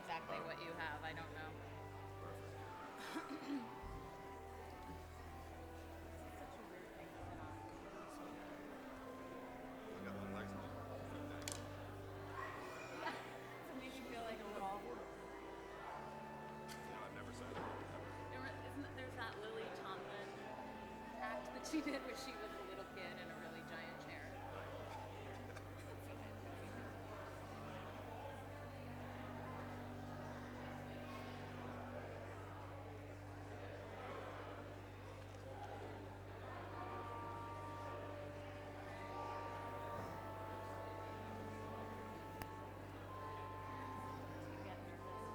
exactly what you have. I don't know. Such a weird thing to put on. I got long legs now. Yeah. So it makes you feel like a little. You know, I've never said it ever. There's that Lily Tomlin act that she did when she was a little kid in a really giant chair. Do you get nervous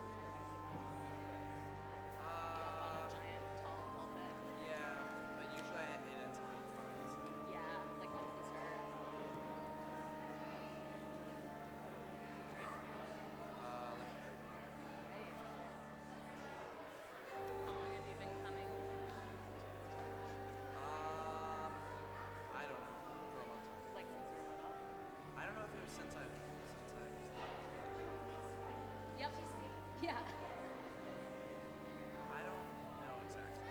up on a giant tall pulpit? Yeah, but usually I hit it to make fun. Yeah, like when you start. Right. How long have you been coming? I don't know, for a long time. Like since you were little? I don't know if it was since I was Yep. Yeah. I don't know exactly.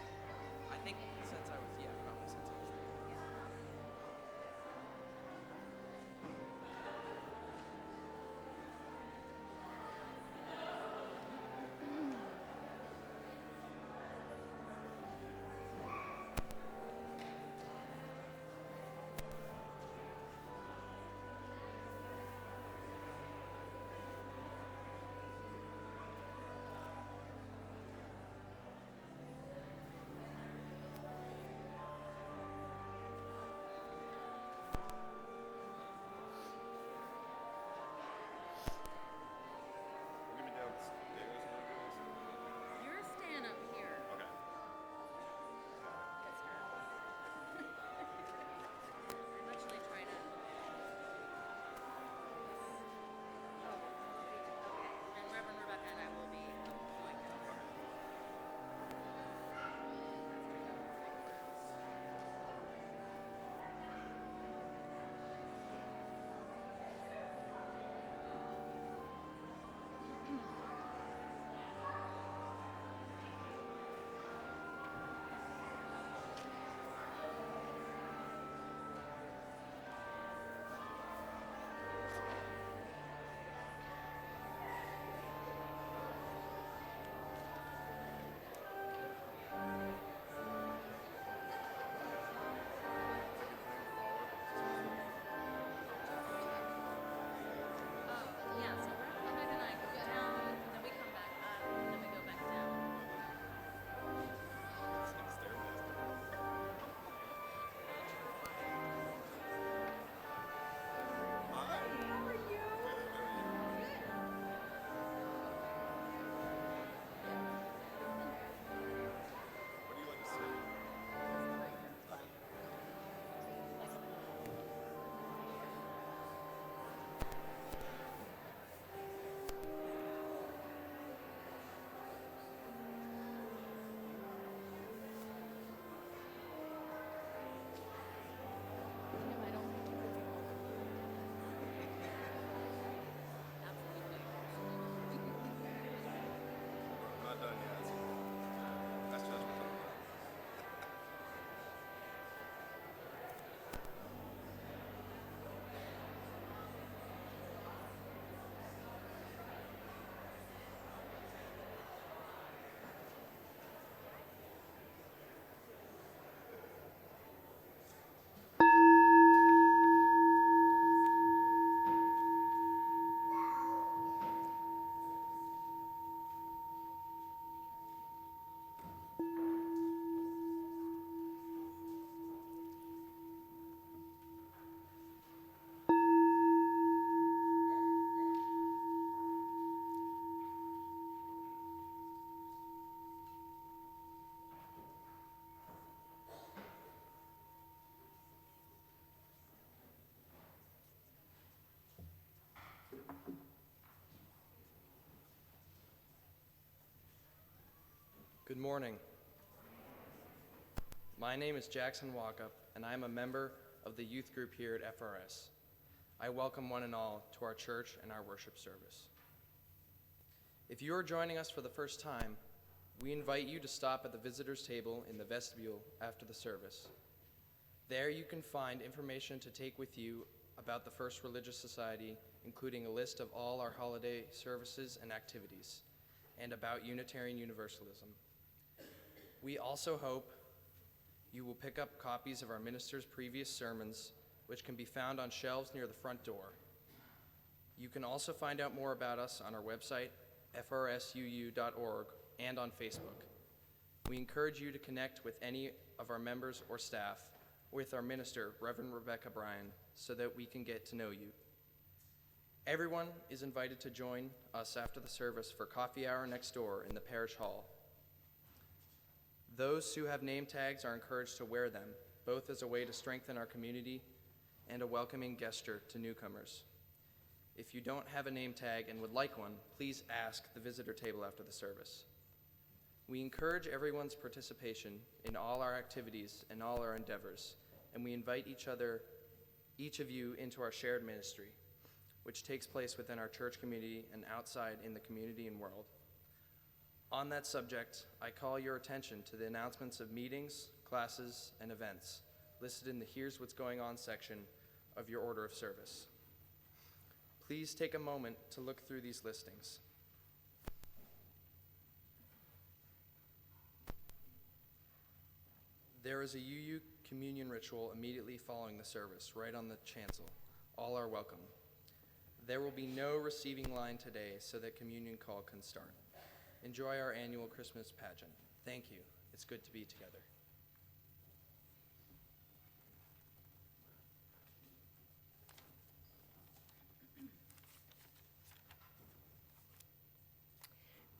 I think since I was, yeah, probably since I was We're gonna be downstairs when we do this. You're staying up here, Okay. mister. I'm actually trying to. Oh, okay. And Reverend Rebecca and I will be going down. Yeah, so Reverend Rebecca and I go down, then we come back up, then we go back down. It's like a stairmaster. Hi. How are you? Good. How are you? What do you like to see? I don't think you could be more. Absolutely. I'm not done yet. That's judgmental. Good morning. My name is Jackson Walkup, and I am a member of the youth group here at FRS. I welcome one and all to our church and our worship service. If you are joining us for the first time, we invite you to stop at the visitors table in the vestibule after the service. There you can find information to take with you about the First Religious Society, including a list of all our holiday services and activities, and about Unitarian Universalism. We also hope you will pick up copies of our ministers' previous sermons, which can be found on shelves near the front door. You can also find out more about us on our website, frsuu.org, and on Facebook. We encourage you to connect with any of our members or staff, with our minister, Reverend Rebecca Bryan, so that we can get to know you. Everyone is invited to join us after the service for coffee hour next door in the parish hall. Those who have name tags are encouraged to wear them, both as a way to strengthen our community and a welcoming gesture to newcomers. If you don't have a name tag and would like one, please ask the visitor table after the service. We encourage everyone's participation in all our activities and all our endeavors, and we invite each of you into our shared ministry, which takes place within our church community and outside in the community and world. On that subject, I call your attention to the announcements of meetings, classes, and events listed in the Here's What's Going On section of your order of service. Please take a moment to look through these listings. There is a UU communion ritual immediately following the service, right on the chancel. All are welcome. There will be no receiving line today, so that communion call can start. Enjoy our annual Christmas pageant. Thank you. It's good to be together.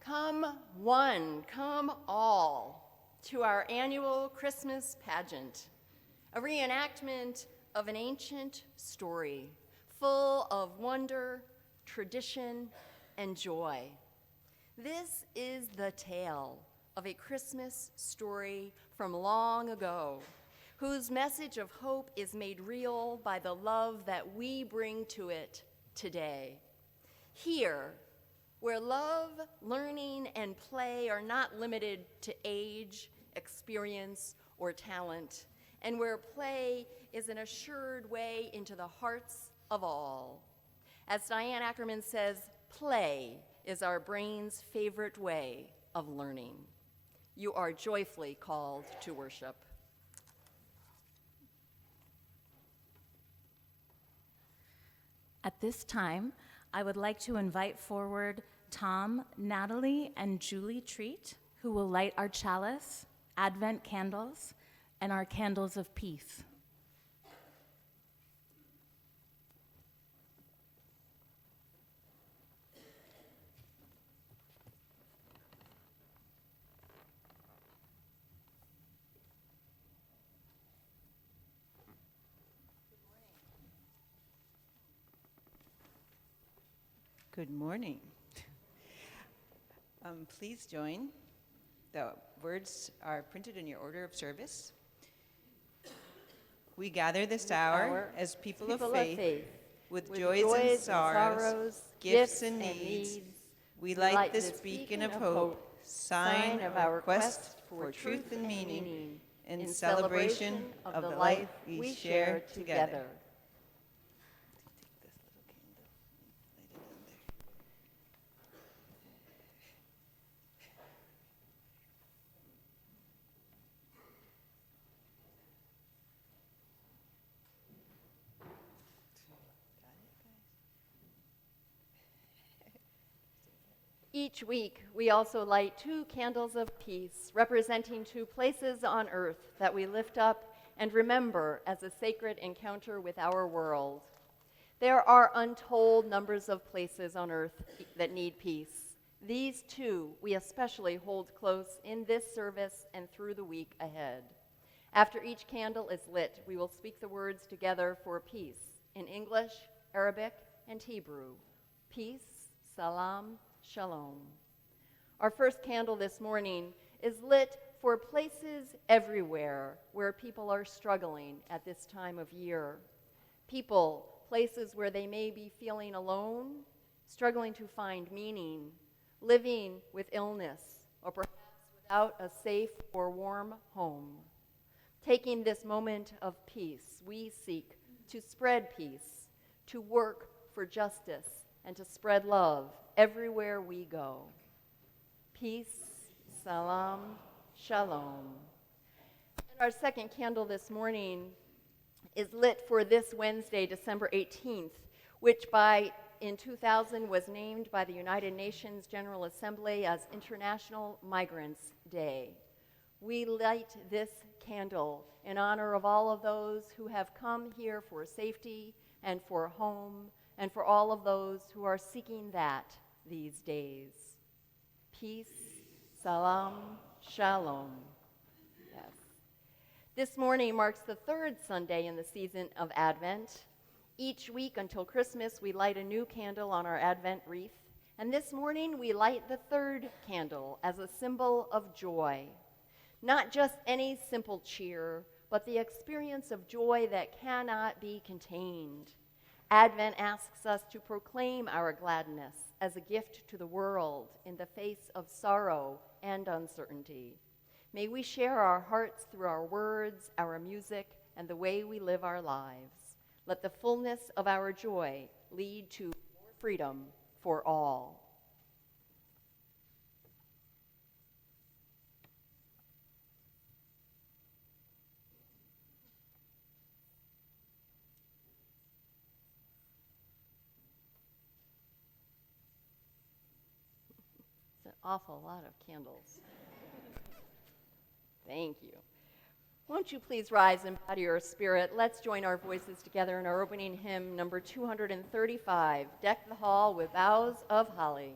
Come one, come all, to our annual Christmas pageant, a reenactment of an ancient story full of wonder, tradition, and joy. This is the tale of a Christmas story from long ago, whose message of hope is made real by the love that we bring to it today. Here, where love, learning, and play are not limited to age, experience, or talent, and where play is an assured way into the hearts of all. As Diane Ackerman says, play is our brain's favorite way of learning. You are joyfully called to worship. At this time, I would like to invite forward Tom, Natalie, and Julie Treat, who will light our chalice, Advent candles, and our candles of peace. Good morning. Please join. The words are printed in your order of service. We gather this hour as people of faith, with joys and sorrows, gifts and needs. We light this beacon of hope, sign of our quest for truth and meaning, in celebration of the life we share together. Each week, we also light 2 candles of peace, representing 2 places on earth that we lift up and remember as a sacred encounter with our world. There are untold numbers of places on earth that need peace. These 2 we especially hold close in this service and through the week ahead. After each candle is lit, we will speak the words together for peace in English, Arabic, and Hebrew. Peace, salam, shalom. Our first candle this morning is lit for places everywhere where people are struggling at this time of year. People, places where they may be feeling alone, struggling to find meaning, living with illness, or perhaps without a safe or warm home. Taking this moment of peace, we seek to spread peace, to work for justice, and to spread love everywhere we go. Peace, salam, shalom. And our second candle this morning is lit for this Wednesday, December 18th, which in 2000 was named by the United Nations General Assembly as International Migrants Day. We light this candle in honor of all of those who have come here for safety and for home, and for all of those who are seeking that these days. Peace, salam, shalom. Yes. This morning marks the third Sunday in the season of Advent. Each week until Christmas, we light a new candle on our Advent wreath, and this morning we light the third candle as a symbol of joy. Not just any simple cheer, but the experience of joy that cannot be contained. Advent asks us to proclaim our gladness as a gift to the world in the face of sorrow and uncertainty. May we share our hearts through our words, our music, and the way we live our lives. Let the fullness of our joy lead to more freedom for all. It's an awful lot of candles. Thank you. Won't you please rise and bow to your spirit? Let's join our voices together in our opening hymn, number 235, Deck the Hall with Boughs of Holly.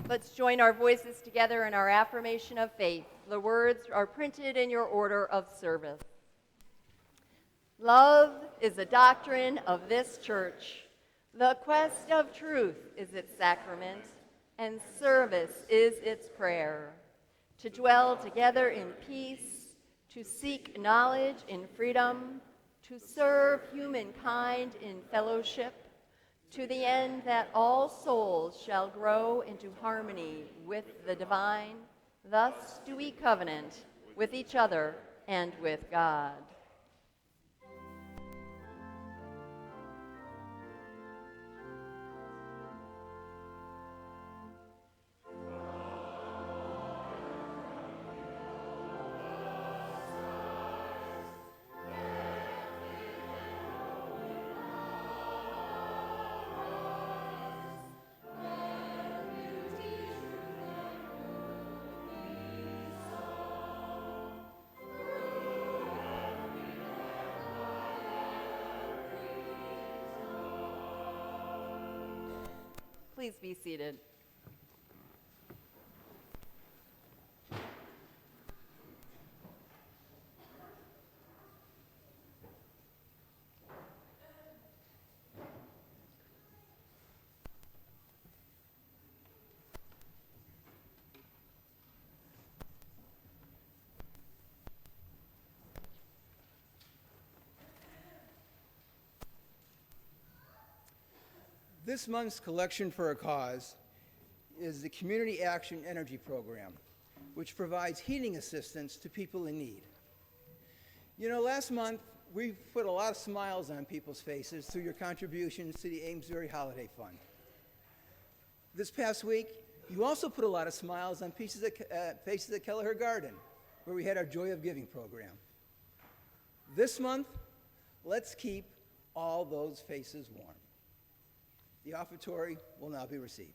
Let's join our voices together in our affirmation of faith. The words are printed in your order of service. Love is the doctrine of this church. The quest of truth is its sacrament, and service is its prayer. To dwell together in peace, to seek knowledge in freedom, to serve humankind in fellowship, to the end that all souls shall grow into harmony with the divine. Thus do we covenant with each other and with God. Please be seated. This month's collection for a cause is the Community Action Energy Program, which provides heating assistance to people in need. You know, last month, we put a lot of smiles on people's faces through your contributions to the Amesbury Holiday Fund. This past week, you also put a lot of smiles on faces at Kelleher Garden, where we had our Joy of Giving program. This month, let's keep all those faces warm. The offertory will now be received.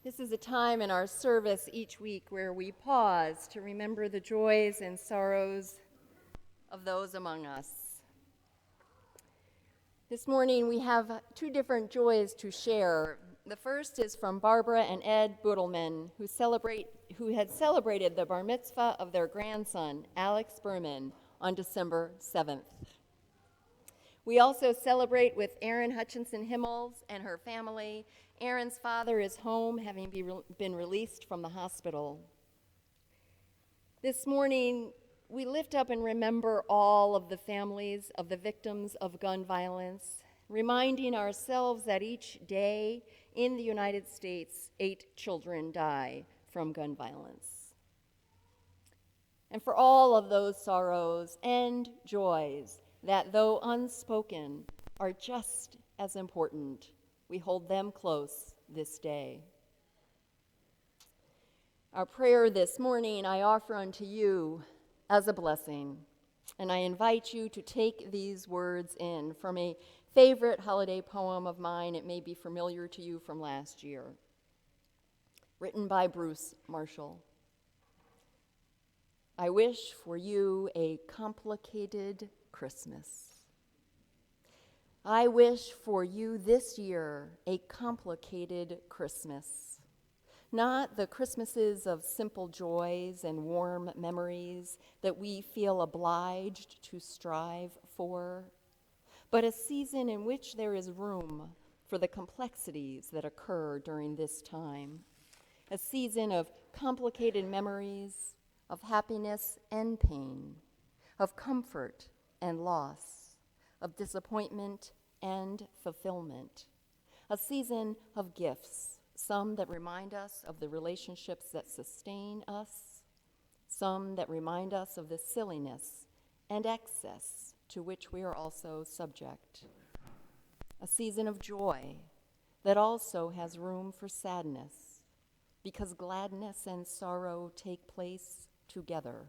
This is a time in our service each week where we pause to remember the joys and sorrows of those among us. This morning we have two different joys to share. The first is from Barbara and Ed Budelman, who had celebrated the bar mitzvah of their grandson, Alex Berman, on December 7th. We also celebrate with Erin Hutchinson Himmels and her family. Erin's father is home, having been released from the hospital. This morning, we lift up and remember all of the families of the victims of gun violence, reminding ourselves that each day in the United States, 8 children die from gun violence. And for all of those sorrows and joys that, though unspoken, are just as important, we hold them close this day. Our prayer this morning I offer unto you as a blessing, and I invite you to take these words in from a favorite holiday poem of mine. It may be familiar to you from last year, written by Bruce Marshall. I wish for you a complicated Christmas. I wish for you this year a complicated Christmas. not the Christmases of simple joys and warm memories that we feel obliged to strive for, but a season in which there is room for the complexities that occur during this time, a season of complicated memories, of happiness and pain, of comfort and loss, of disappointment and fulfillment, a season of gifts, some that remind us of the relationships that sustain us, some that remind us of the silliness and excess to which we are also subject, a season of joy that also has room for sadness, because gladness and sorrow take place together,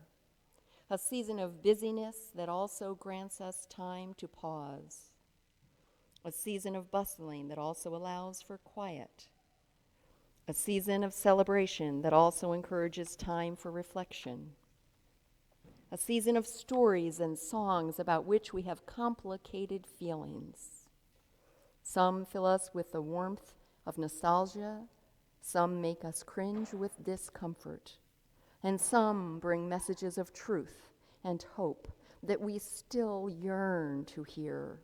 a season of busyness that also grants us time to pause, a season of bustling that also allows for quiet, a season of celebration that also encourages time for reflection, a season of stories and songs about which we have complicated feelings. Some fill us with the warmth of nostalgia, some make us cringe with discomfort, and some bring messages of truth and hope that we still yearn to hear.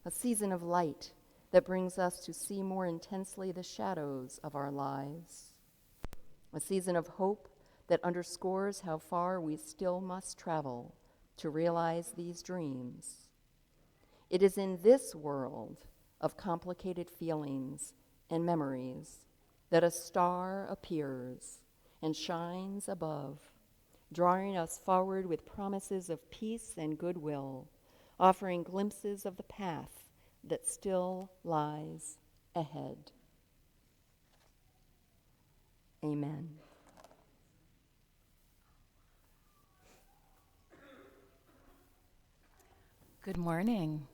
A season of light that brings us to see more intensely the shadows of our lives. A season of hope that underscores how far we still must travel to realize these dreams. It is in this world of complicated feelings and memories that a star appears and shines above, drawing us forward with promises of peace and goodwill, offering glimpses of the path that still lies ahead. Amen. Good morning.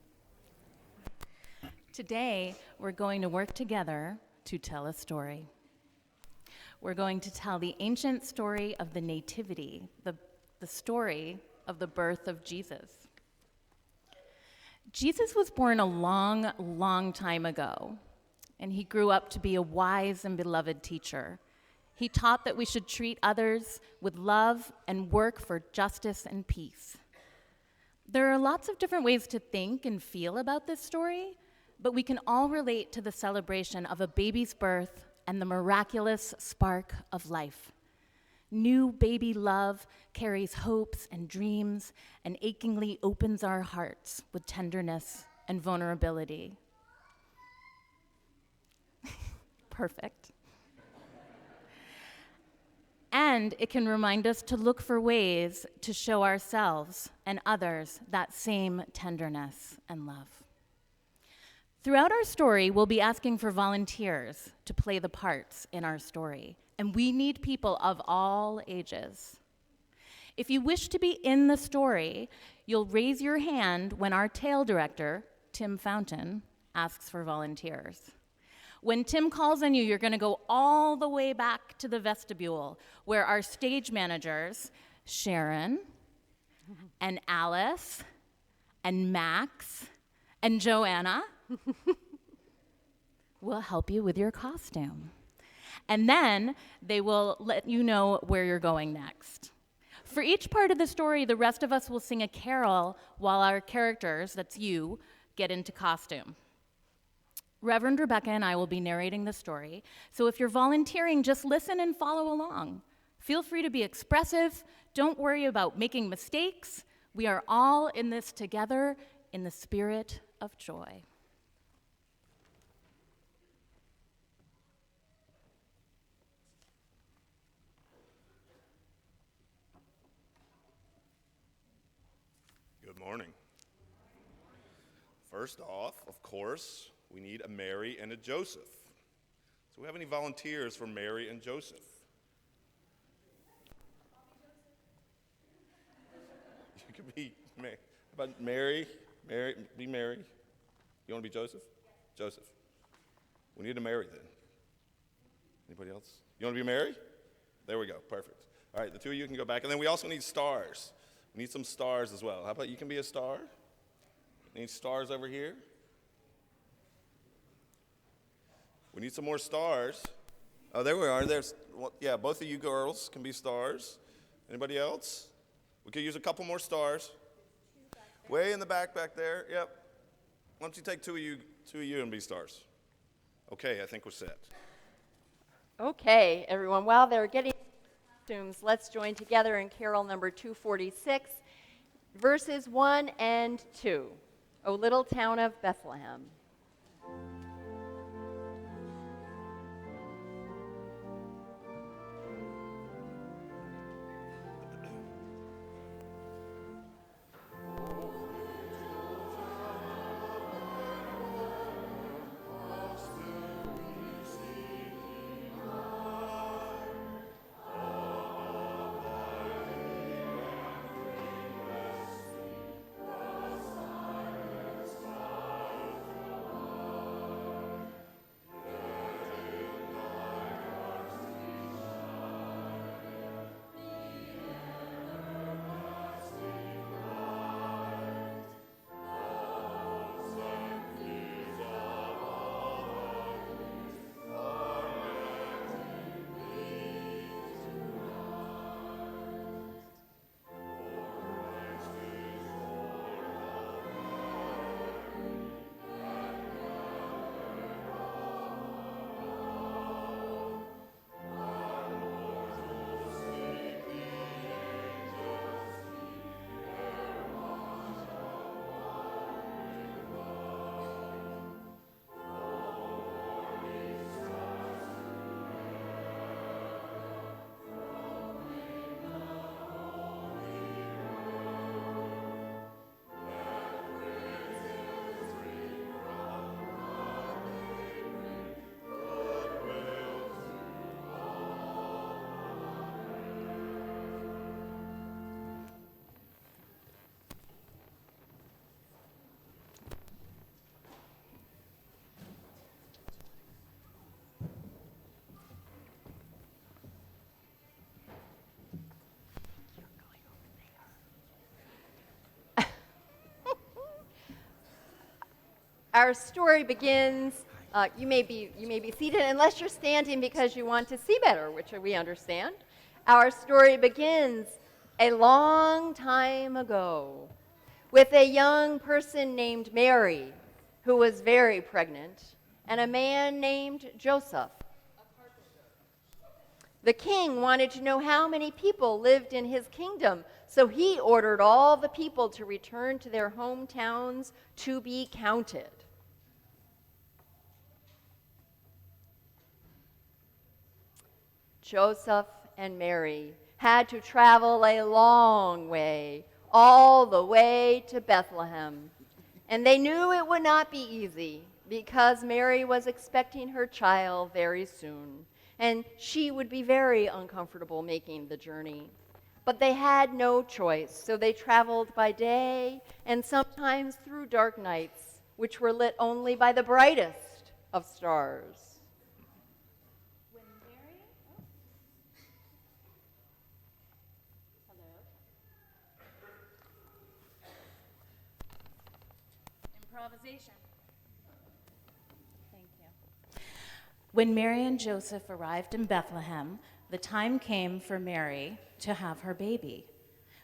Today, we're going to work together to tell a story. We're going to tell the ancient story of the Nativity, the story of the birth of Jesus. Jesus was born a long, long time ago, and he grew up to be a wise and beloved teacher. He taught that we should treat others with love and work for justice and peace. There are lots of different ways to think and feel about this story, but we can all relate to the celebration of a baby's birth and the miraculous spark of life. New baby love carries hopes and dreams and achingly opens our hearts with tenderness and vulnerability. Perfect. And it can remind us to look for ways to show ourselves and others that same tenderness and love. Throughout our story, we'll be asking for volunteers to play the parts in our story, and we need people of all ages. If you wish to be in the story, you'll raise your hand when our tale director, Tim Fountain, asks for volunteers. When Tim calls on you, you're going to go all the way back to the vestibule where our stage managers, Sharon and Alice and Max and Joanna, will help you with your costume. And then they will let you know where you're going next. For each part of the story, the rest of us will sing a carol while our characters, that's you, get into costume. Reverend Rebecca and I will be narrating the story, so if you're volunteering, just listen and follow along. Feel free to be expressive. Don't worry about making mistakes. We are all in this together in the spirit of joy. Good morning. First off, of course, we need a Mary and a Joseph. So we have any volunteers for Mary and Joseph? You could be Mary. How about Mary? Be Mary. You want to be Joseph? Joseph. We need a Mary then. Anybody else? You want to be Mary? There we go. Perfect. All right, the two of you can go back. And then we also need stars. We need some stars as well. How about you can be a star? Need stars over here? We need some more stars. Oh, there we are. There's, well, yeah, both of you girls can be stars. Anybody else? We could use a couple more stars. Way in the back there. Yep. Why don't you take two of you and be stars? Okay, I think we're set. Okay, everyone, while they're getting costumes, let's join together in carol number 246, verses 1 and 2. O little town of Bethlehem. Our story begins, you may be seated unless you're standing because you want to see better, which we understand. Our story begins a long time ago with a young person named Mary who was very pregnant and a man named Joseph. The king wanted to know how many people lived in his kingdom, so he ordered all the people to return to their hometowns to be counted. Joseph and Mary had to travel a long way, all the way to Bethlehem. And they knew it would not be easy because Mary was expecting her child very soon, and she would be very uncomfortable making the journey. But they had no choice, so they traveled by day and sometimes through dark nights, which were lit only by the brightest of stars. Improvisation. Thank you. When Mary and Joseph arrived in Bethlehem, the time came for Mary to have her baby.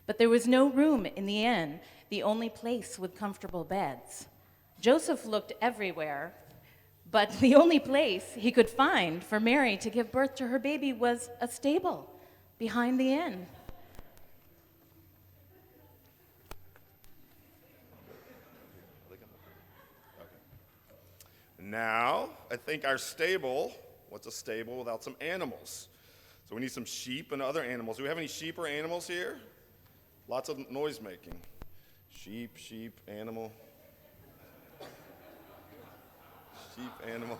But there was no room in the inn, the only place with comfortable beds. Joseph looked everywhere, but the only place he could find for Mary to give birth to her baby was a stable behind the inn. Now, I think our stable, what's a stable without some animals? So we need some sheep and other animals. Do we have any sheep or animals here? Lots of noise making. Sheep, animal. Sheep, animal.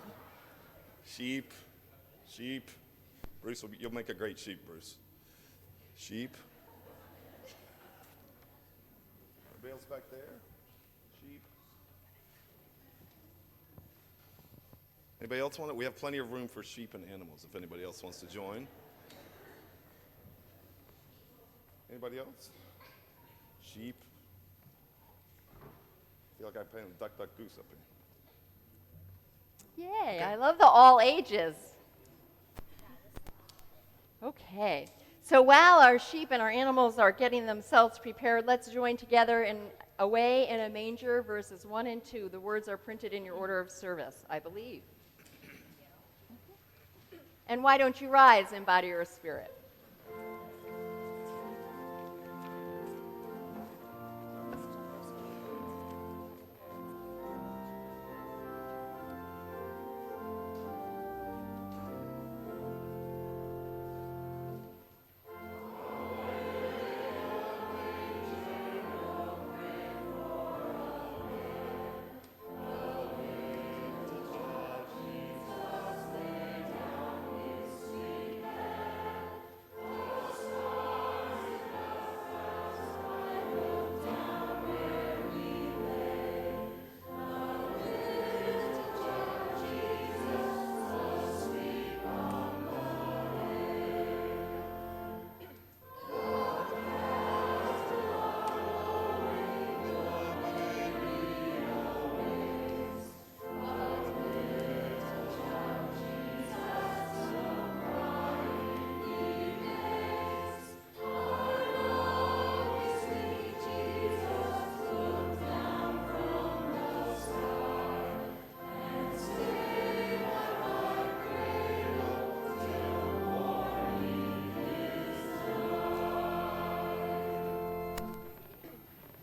Sheep. Bruce, you'll make a great sheep, Bruce. Sheep. Anybody else back there? Sheep. Anybody else want it? We have plenty of room for sheep and animals if anybody else wants to join. Anybody else? Sheep. I feel like I'm playing duck, duck, goose up here. Yay, I love the all ages. Okay. So while our sheep and our animals are getting themselves prepared, let's join together in Away in a Manger, verses 1 and 2. The words are printed in your order of service, I believe. And why don't you rise and embody your spirit?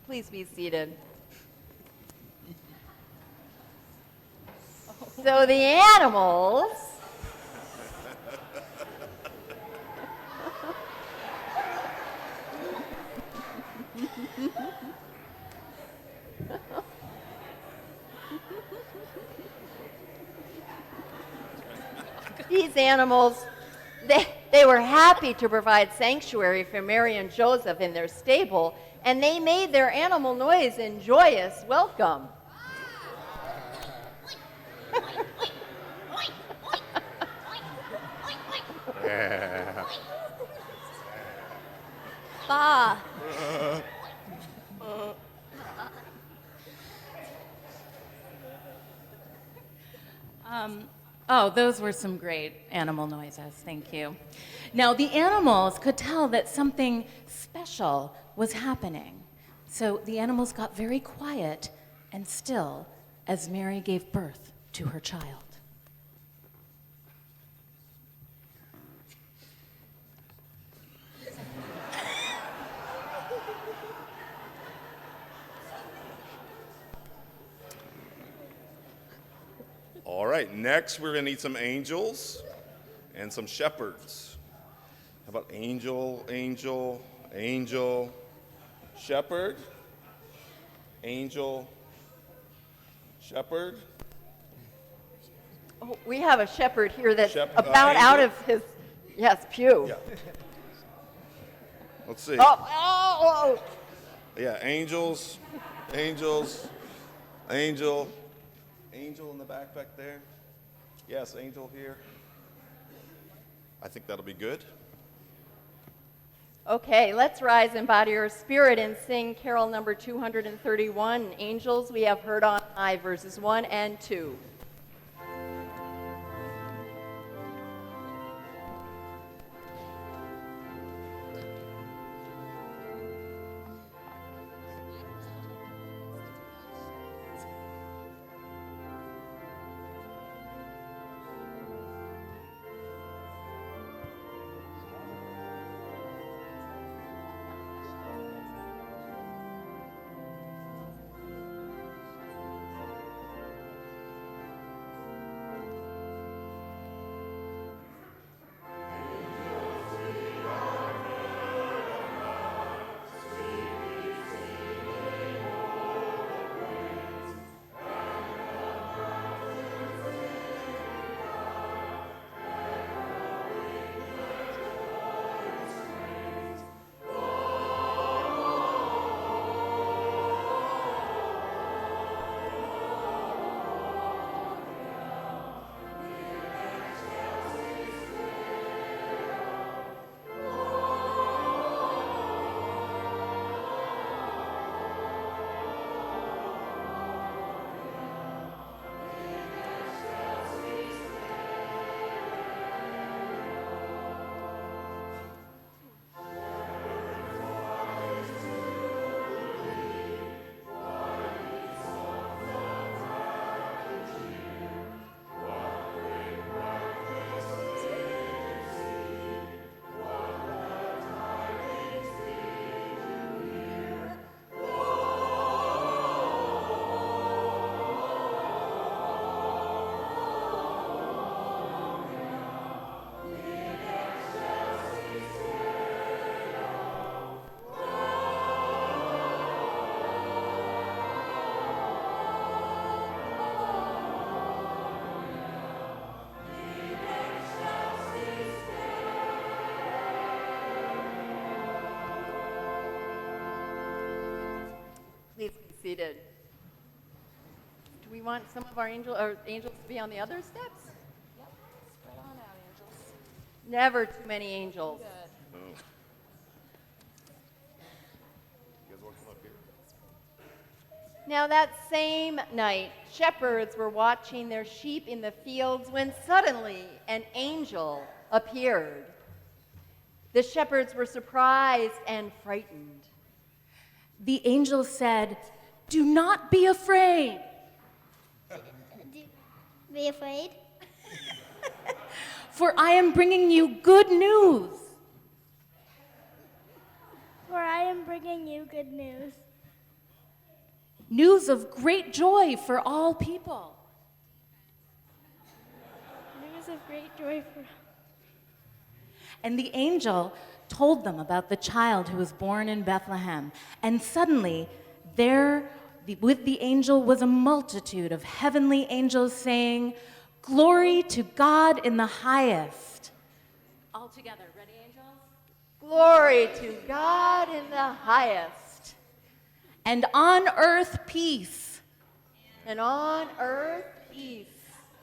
Please be seated. So the animals these animals, they were happy to provide sanctuary for Mary and Joseph in their stable, and they made their animal noise in joyous welcome. Yeah. Bah. Oh, those were some great animal noises. Thank you. Now, the animals could tell that something special was happening. So the animals got very quiet and still as Mary gave birth to her child. All right, next we're going to need some angels and some shepherds. How about angel, angel, angel, shepherd, angel, shepherd? Oh, we have a shepherd here that's Shep- about out angel? of his, yes, pew. Yeah. Let's see. Oh. Yeah, angels, angels, angel, angel in the back there. Yes, angel here. I think that'll be good. Okay, let's rise and embody our spirit and sing carol number 231, Angels We Have Heard on High, verses 1 and 2. seated. Do we want some of our angels to be on the other steps? Yep, spread on out, angels. Never too many angels. No. You guys want to come up here? Now that same night, shepherds were watching their sheep in the fields when suddenly an angel appeared. The shepherds were surprised and frightened. The angel said, "Do not be afraid, Be afraid? for I am bringing you good news. For I am bringing you good news. News of great joy for all people. News of great joy for And the angel told them about the child who was born in Bethlehem. And suddenly, with the angel was a multitude of heavenly angels saying, "Glory to God in the highest." All together, ready, angels? Glory to God in the highest, And on earth peace, and on earth peace,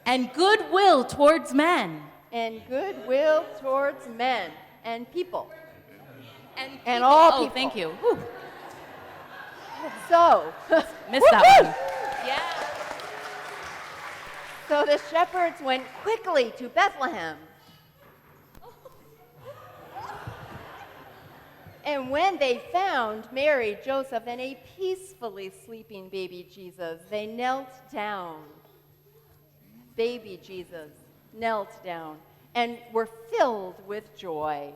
and goodwill towards men. and goodwill towards men and people. And, all Oh, people. thank you. Whew, So, missed that one. Yeah. so the shepherds went quickly to Bethlehem. And when they found Mary, Joseph, and a peacefully sleeping baby Jesus, they knelt down. Baby Jesus knelt down and were filled with joy.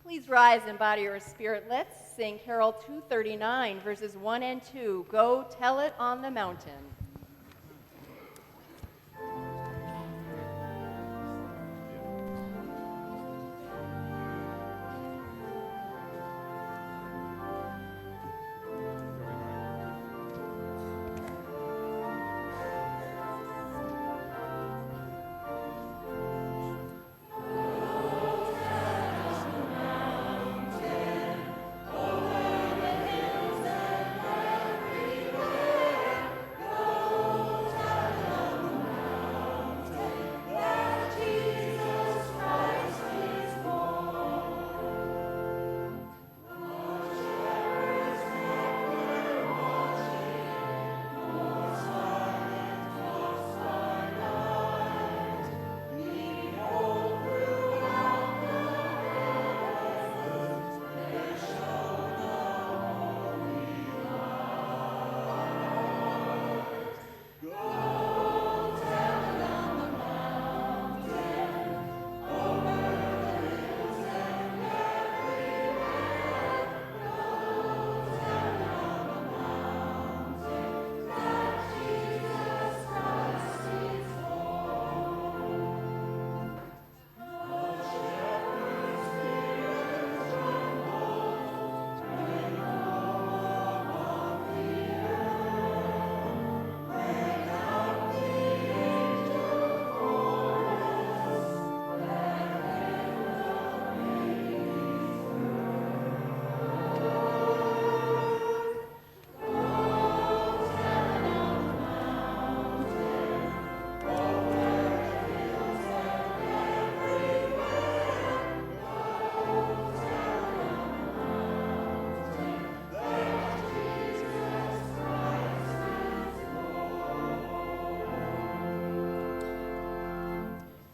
Please rise and body your spirit. Let's sing Carol 239, verses 1 and 2. Go tell it on the mountain.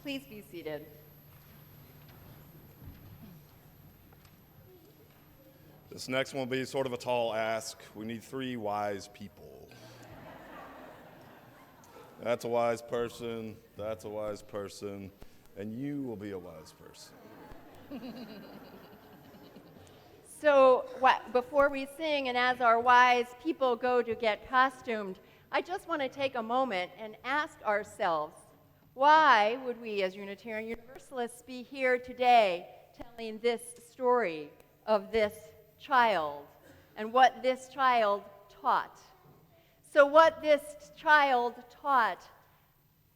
Please be seated. This next one will be sort of a tall ask. We need 3 wise people. That's a wise person, that's a wise person, and you will be a wise person. So before we sing and as our wise people go to get costumed, I just want to take a moment and ask ourselves, why would we as Unitarian Universalists be here today telling this story of this child and what this child taught? So what this child taught,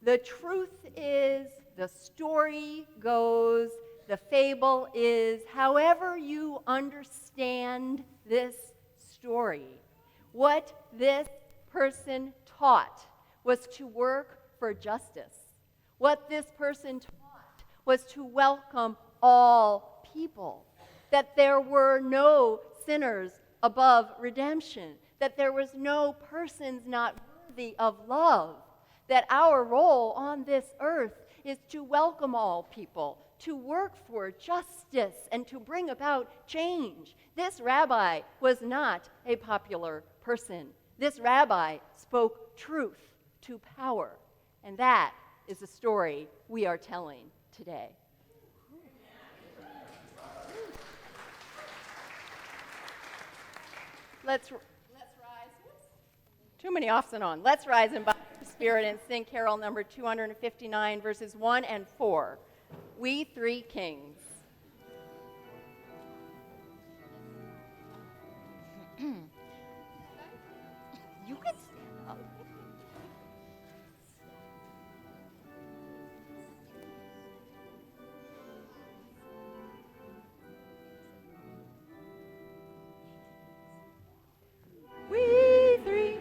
the truth is, the story goes, the fable is, however you understand this story, What this person taught was to work for justice. What this person taught was to welcome all people, that there were no sinners above redemption, that there was no persons not worthy of love, that our role on this earth is to welcome all people, to work for justice, and to bring about change. This rabbi was not a popular person. This rabbi spoke truth to power, and that is the story we are telling today. Let's rise. Too many offs and on. Let's rise in body and spirit and sing carol number 259, verses 1 and 4. We Three Kings. You can stand up. We three.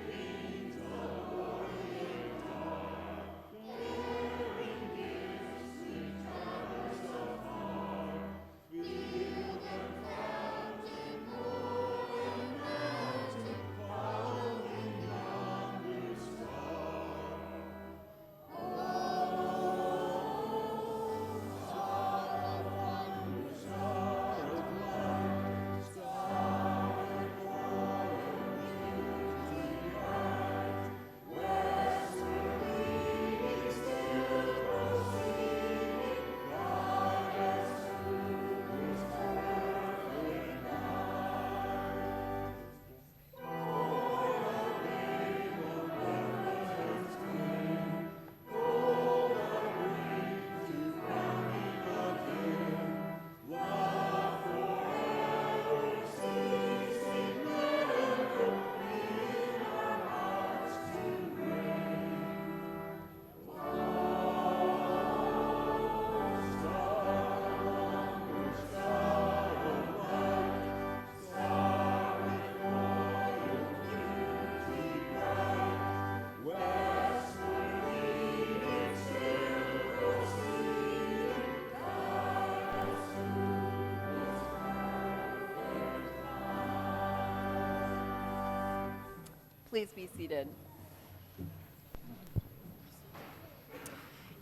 Please be seated.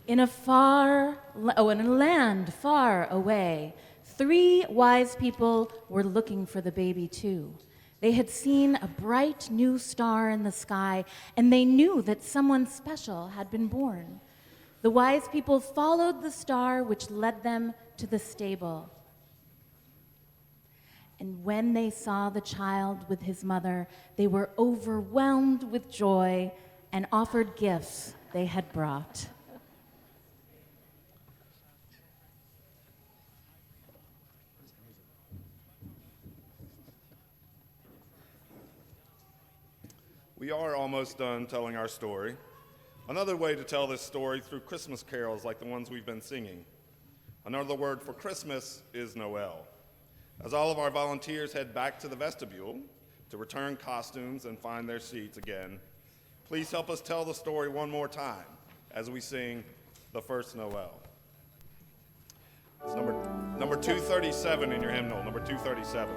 In a land far away, 3 wise people were looking for the baby too. They had seen a bright new star in the sky, and they knew that someone special had been born. The wise people followed the star, which led them to the stable. And when they saw the child with his mother, they were overwhelmed with joy and offered gifts they had brought. We are almost done telling our story. Another way to tell this story through Christmas carols like the ones we've been singing. Another word for Christmas is Noel. As all of our volunteers head back to the vestibule to return costumes and find their seats again, please help us tell the story one more time as we sing The First Noel. It's number 237 in your hymnal, number 237.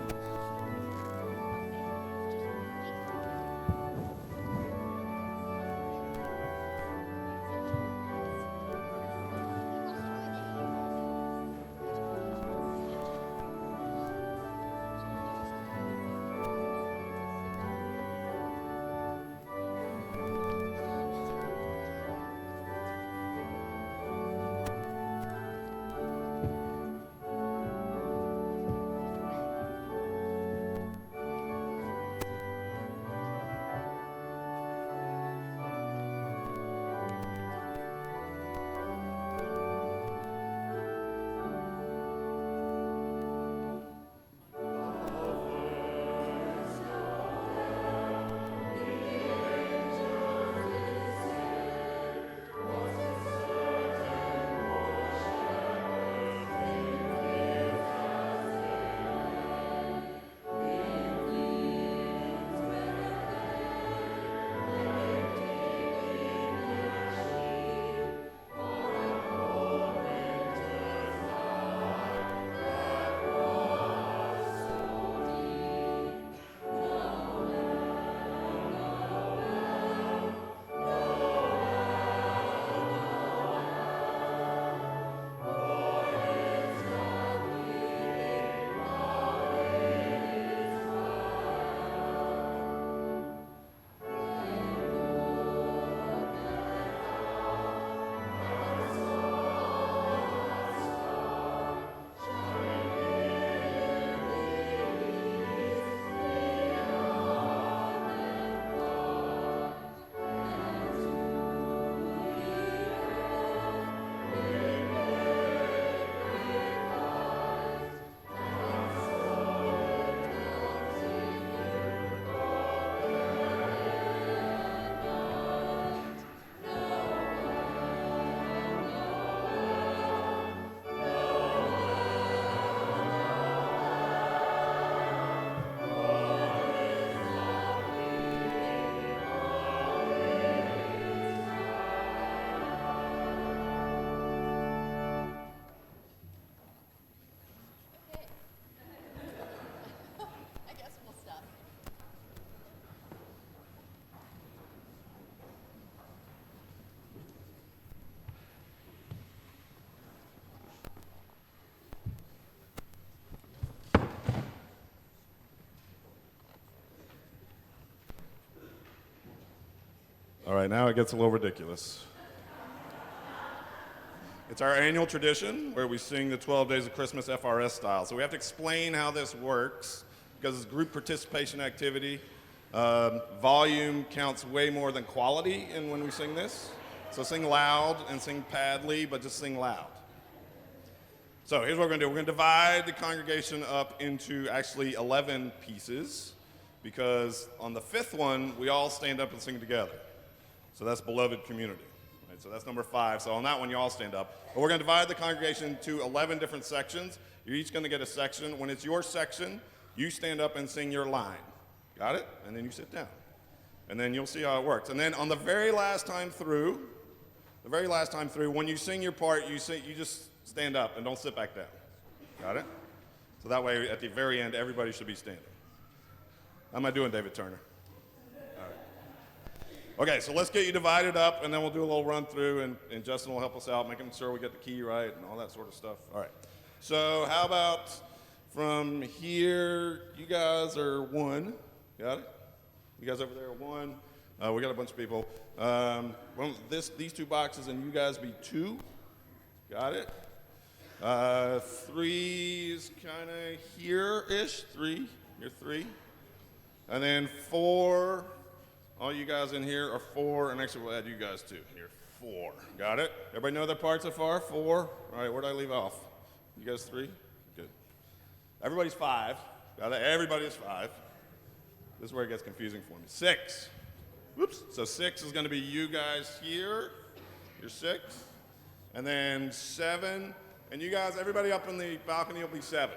All right, now it gets a little ridiculous. It's our annual tradition where we sing the 12 Days of Christmas FRS style. So we have to explain how this works because it's group participation activity. Volume counts way more than quality when we sing this. So sing loud and sing padly, but just sing loud. So here's what we're going to do. We're going to divide the congregation up into actually 11 pieces because on the fifth one, we all stand up and sing together. So that's beloved community. Right? So that's number 5. So on that one, you all stand up. But we're going to divide the congregation into 11 different sections. You're each going to get a section. When it's your section, you stand up and sing your line. Got it? And then you sit down. And then you'll see how it works. And then on the very last time through, when you sing your part, you just stand up and don't sit back down. Got it? So that way, at the very end, everybody should be standing. How am I doing, David Turner? All right. Okay, so let's get you divided up, and then we'll do a little run through, and Justin will help us out, making sure we get the key right and all that sort of stuff. All right. So how about from here, you guys are 1. Got it? You guys over there are 1. We got a bunch of people. These 2 boxes, and you guys be 2. Got it? 3 is kind of here-ish. 3. You're 3. And then 4. All you guys in here are 4, and actually we'll add you guys too. You're 4. Got it? Everybody know their part so far? 4. All right. Where did I leave off? You guys 3. Good. Everybody's 5. Got it? Everybody's 5. This is where it gets confusing for me. 6. Whoops. So 6 is going to be you guys here. You're 6. And then 7. And you guys, everybody up in the balcony will be 7.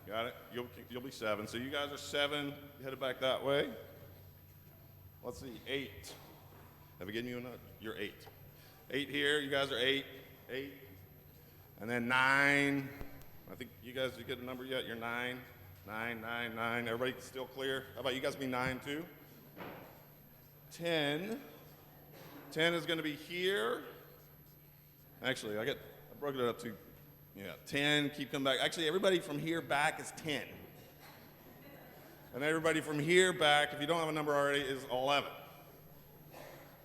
Got it? You'll be 7. So you guys are 7. Headed back that way. Let's see. 8. Have I given you a nut? You're 8. 8 here. You guys are 8. 8. And then 9. I think you guys, did you get a number yet? You're 9. 9, 9, 9. Everybody still clear? How about you guys be 9 too? 10. 10 is going to be here. Actually, I broke it up to, 10. Keep coming back. Actually, everybody from here back is 10. And everybody from here back, if you don't have a number already, is 11.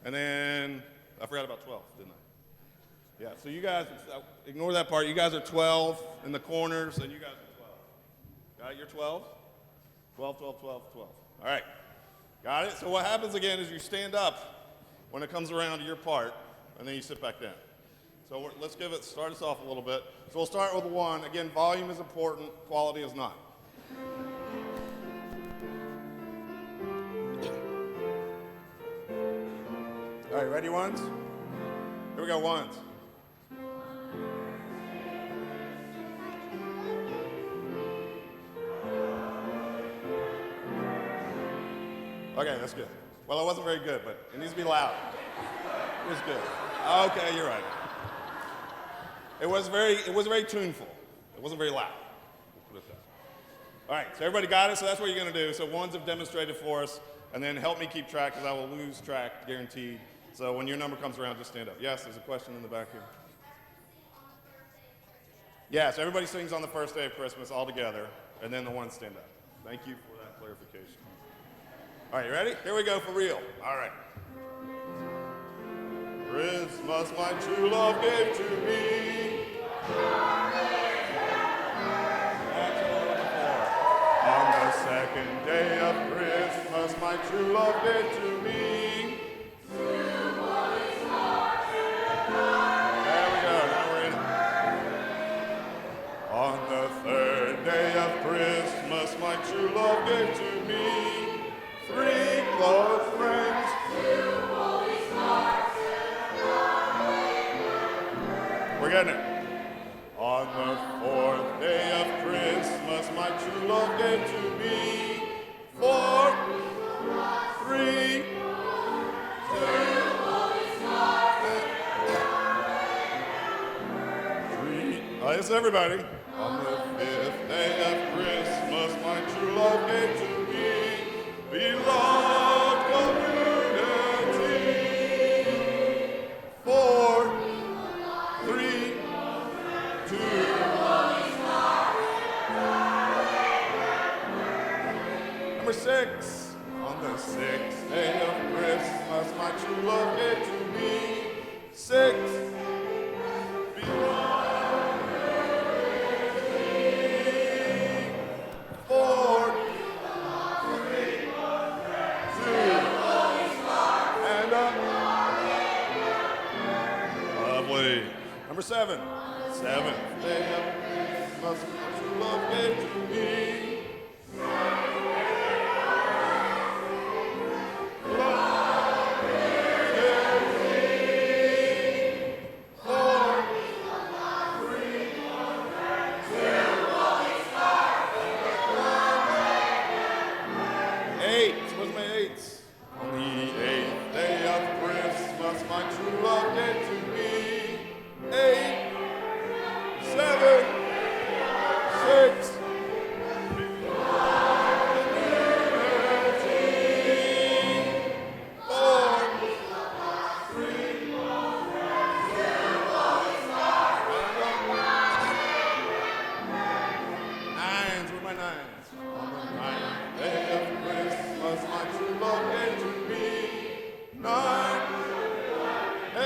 And then, I forgot about 12, didn't I? Yeah, so you guys, ignore that part. You guys are 12 in the corners, and you guys are 12. Got it? You're 12? 12, 12, 12, 12. All right. Got it? So what happens again is you stand up when it comes around to your part, and then you sit back down. So let's start us off a little bit. So we'll start with 1. Again, volume is important, quality is not. All right, ready, ones? Here we go, ones. Okay, that's good. Well, it wasn't very good, but it needs to be loud. It was good. Okay, you're right. It was very tuneful. It wasn't very loud. We'll put it that way. All right, so everybody got it? So that's what you're going to do. So ones have demonstrated for us, and then help me keep track because I will lose track, guaranteed. So when your number comes around, just stand up. Yes, there's a question in the back here. Yeah, so everybody sings on the first day of Christmas all together, and then the ones stand up. Thank you for that clarification. All right, you ready? Here we go for real. All right. Christmas my true love gave to me. That's what on the second day of Christmas my true love gave to me. There we go, now we're in. On the third day of Christmas my true love gave to me. 3 close friends. 2 holy stars. We're getting it. On the 4th day of Christmas, my true love gave to me 4, 3, 2 holy stars. 3. Oh, yes, everybody. On the 5th day of Christmas, my true love gave to me. Beloved community. 4, 3, 2. Number 6. On the 6th day of Christmas, my true love gave Number 7. Seventh day of Christmas, my true love gave to me. Eight. Where's my eights? On the 8th day of Christmas, my true love gave to me. 8, 7, 6. Nines, where are my nines? On the 9th day of Christmas, my true love gave to me. 9, 8,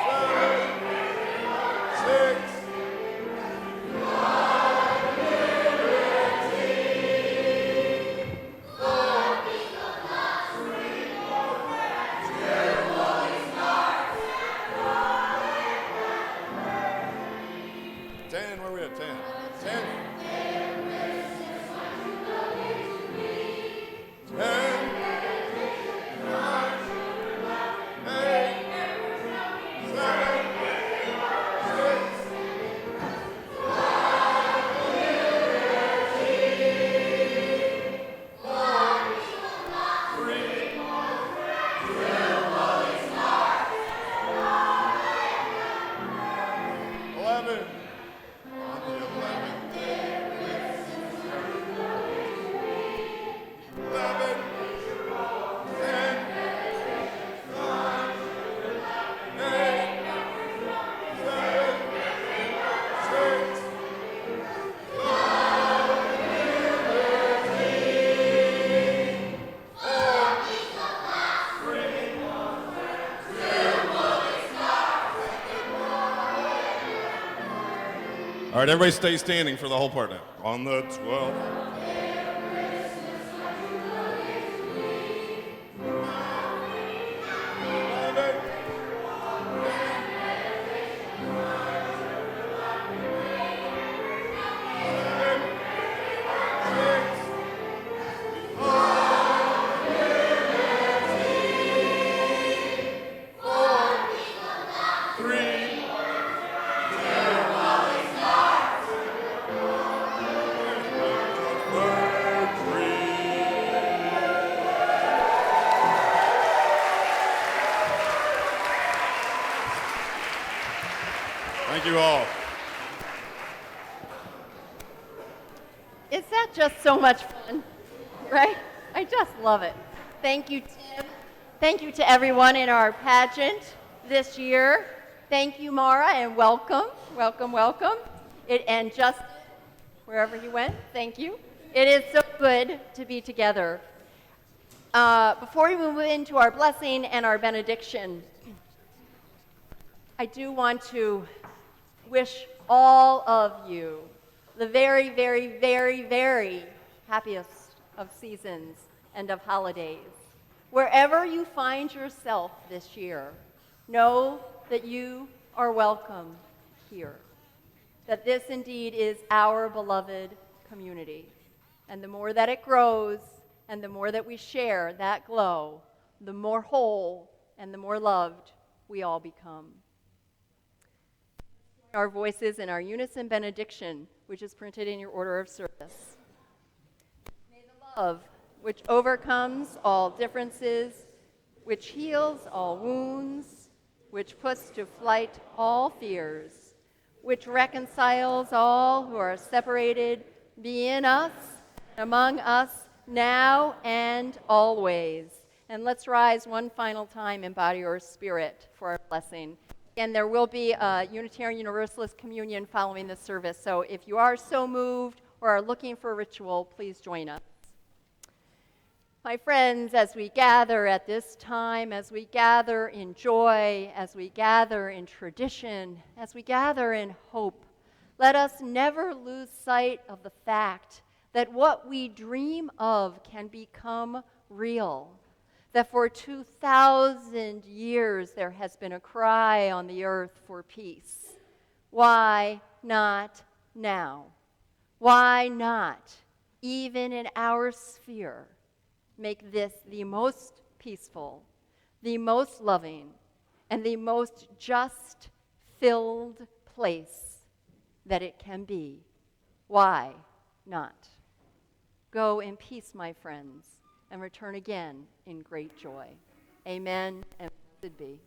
7, 6. Ten, where are we at? 10. 10. 10. 9, 8, 7, 6. 11. On the 11th day, 11, 10, 9, 8, 7, 6. All right, everybody stay standing for the whole part now. On the 12th. Thank you all. Is that just so much fun, right? I just love it. Thank you, Tim. Thank you to everyone in our pageant this year. Thank you, Mara, and welcome, welcome, welcome. And Justin, wherever he went, thank you. It is so good to be together. Before we move into our blessing and our benediction, I do want to wish all of you the very, very, very, very happiest of seasons and of holidays. Wherever you find yourself this year, know that you are welcome here, that this indeed is our beloved community. And the more that it grows and the more that we share that glow, the more whole and the more loved we all become. Our voices in our unison benediction, which is printed in your order of service. May the love which overcomes all differences, which heals all wounds, which puts to flight all fears, which reconciles all who are separated, be in us, among us, now and always. And let's rise one final time in body or spirit for our blessing. And there will be a Unitarian Universalist communion following this service. So if you are so moved or are looking for a ritual, please join us. My friends, as we gather at this time, as we gather in joy, as we gather in tradition, as we gather in hope, let us never lose sight of the fact that what we dream of can become real, that for 2,000 years there has been a cry on the earth for peace. Why not now? Why not, even in our sphere, make this the most peaceful, the most loving, and the most just filled place that it can be? Why not? Go in peace, my friends, and return again in great joy. Amen, and blessed be.